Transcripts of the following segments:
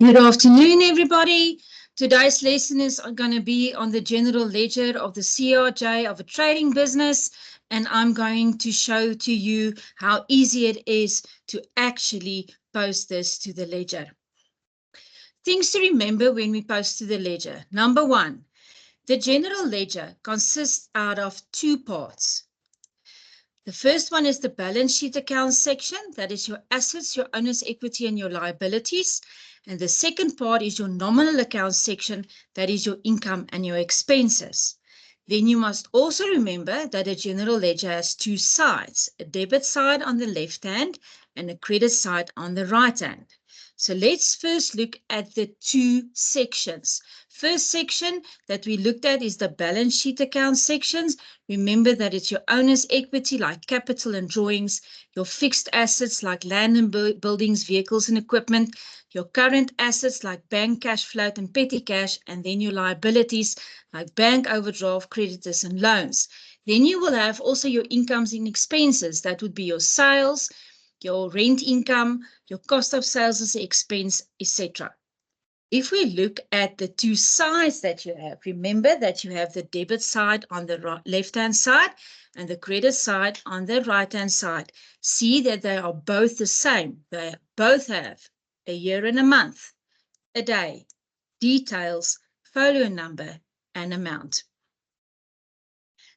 Good afternoon, everybody. Today's lesson is going to be on the general ledger of the CRJ of a trading business, and I'm going to show to you how easy it is to actually post this to the ledger. Things to remember when we post to the ledger. Number one, the general ledger consists out of two parts. The first one is the balance sheet account section. That is your assets, your owner's equity, and your liabilities. And the second part is your nominal account section. That is your income and your expenses. Then you must also remember that a general ledger has two sides, a debit side on the left hand and a credit side on the right hand. So let's first look at the two sections. First section that we looked at is the balance sheet account sections. Remember that it's your owner's equity like capital and drawings, your fixed assets like land and buildings, vehicles and equipment, your current assets like bank cash float and petty cash, and then your liabilities like bank overdraft, creditors and loans. Then you will have also your incomes and expenses. That would be your sales, your rent income, your cost of sales as an expense, etc. If we look at the two sides that you have, remember that you have the debit side on the left-hand side and the credit side on the right-hand side. See that they are both the same. They both have a year and a month, a day, details, folio number, and amount.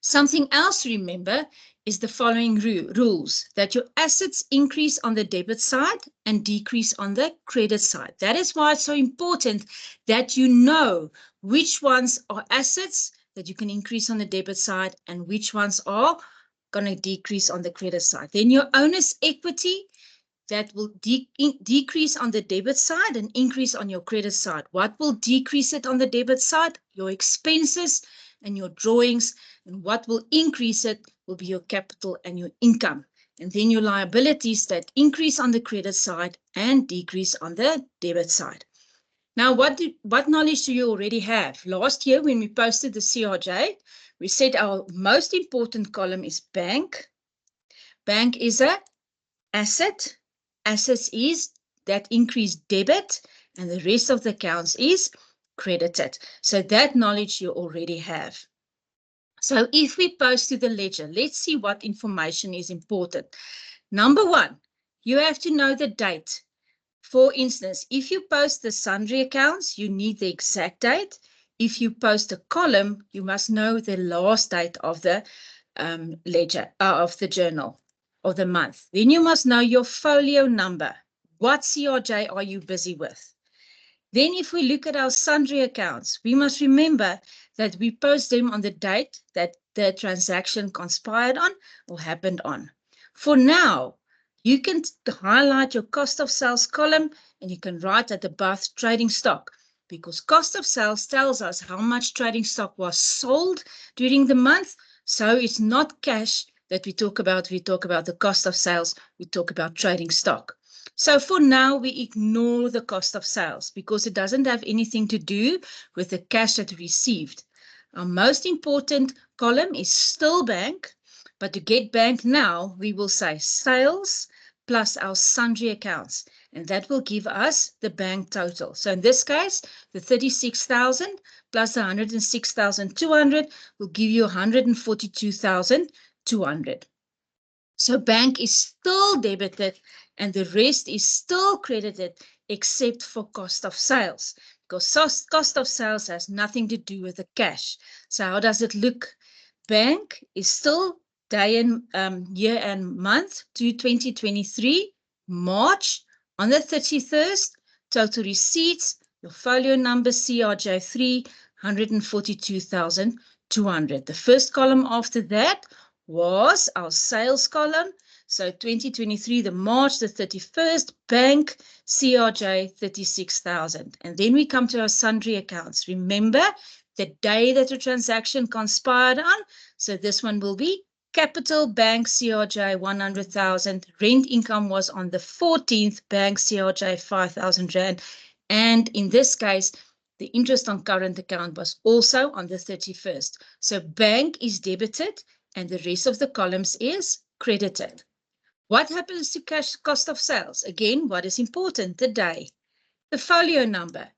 Something else to remember is the following rules, that your assets increase on the debit side and decrease on the credit side. That is why it's so important that you know which ones are assets that you can increase on the debit side and which ones are going to decrease on the credit side. Then your owner's equity, that will decrease on the debit side and increase on your credit side. What will decrease it on the debit side? Your expenses and your drawings. And what will increase it will be your capital and your income. And then your liabilities that increase on the credit side and decrease on the debit side. Now, what knowledge do you already have? Last year, when we posted the CRJ, we said our most important column is bank. Bank is a asset. Assets is that increased debit, and the rest of the accounts is credited. So that knowledge you already have. So if we post to the ledger, let's see what information is important. Number one, you have to know the date. For instance, if you post the sundry accounts, you need the exact date. If you post a column, you must know the last date of the ledger, of the journal, of the month. Then you must know your folio number. What CRJ are you busy with? Then if we look at our sundry accounts, we must remember that we post them on the date that the transaction conspired on or happened on. For now, you can highlight your cost of sales column and you can write at the above trading stock, because cost of sales tells us how much trading stock was sold during the month. So it's not cash that we talk about. We talk about the cost of sales. We talk about trading stock. So for now, we ignore the cost of sales because it doesn't have anything to do with the cash that we received. Our most important column is still bank, but to get bank now, we will say sales plus our sundry accounts, and that will give us the bank total. So in this case, the 36,000 plus the 106,200 will give you 142,200. So bank is still debited and the rest is still credited except for cost of sales, because cost of sales has nothing to do with the cash. So how does it look? Bank is still day and year and month to 2023, March on the 31st, total receipts, your folio number CRJ3, 142,200. The first column after that was our sales column. So 2023, the March the 31st, bank CRJ 36,000. And then we come to our sundry accounts. Remember the day that the transaction conspired on. So this one will be capital bank CRJ 100,000. Rent income was on the 14th, bank CRJ 5,000 Rand. And in this case, the interest on current account was also on the 31st. So bank is debited and the rest of the columns is credited. What happens to cash cost of sales? Again, what is important? The day. the folio number,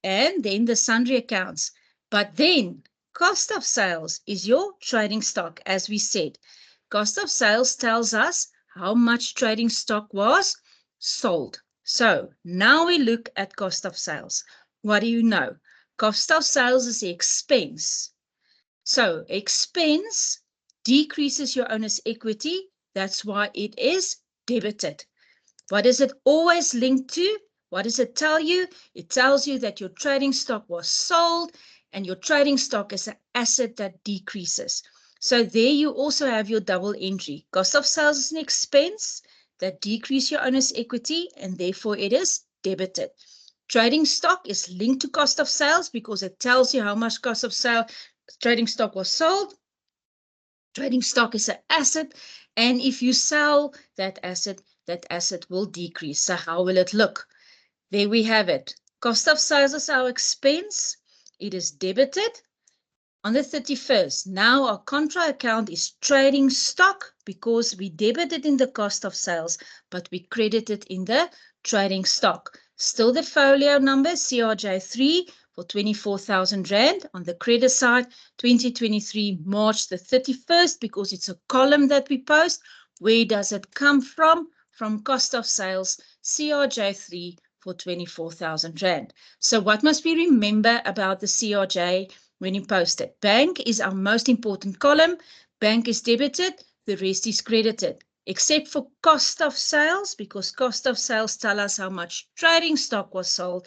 and then the sundry accounts. But then cost of sales is your trading stock, as we said. Cost of sales tells us how much trading stock was sold. So now we look at cost of sales. What do you know? Cost of sales is the expense. So expense decreases your owner's equity. That's why it is debited. What is it always linked to? What does it tell you? It tells you that your trading stock was sold, and your trading stock is an asset that decreases. So there you also have your double entry. Cost of sales is an expense that decreases your owner's equity, and therefore it is debited. Trading stock is linked to cost of sales because it tells you how much cost of sale trading stock was sold. Trading stock is an asset, and if you sell that asset will decrease. So how will it look? There we have it. Cost of sales is our expense. It is debited on the 31st. Now our contra account is trading stock because we debited in the cost of sales, but we credited in the trading stock. Still the folio number, CRJ3 for 24,000 Rand. On the credit side, 2023, March the 31st, because it's a column that we post. Where does it come from? From cost of sales, CRJ3 for 24,000 Rand. So what must we remember about the CRJ when you post it? Bank is our most important column. Bank is debited, the rest is credited, except for cost of sales, because cost of sales tell us how much trading stock was sold.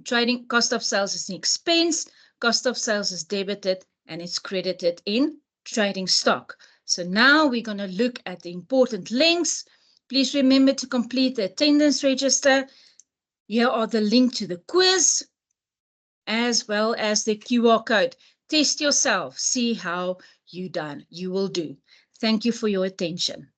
Trading cost of sales is an expense, cost of sales is debited, and it's credited in trading stock. So now we're going to look at the important links. Please remember to complete the attendance register. Here are the link to the quiz, as well as the QR code. Test yourself, see how you will do. Thank you for your attention.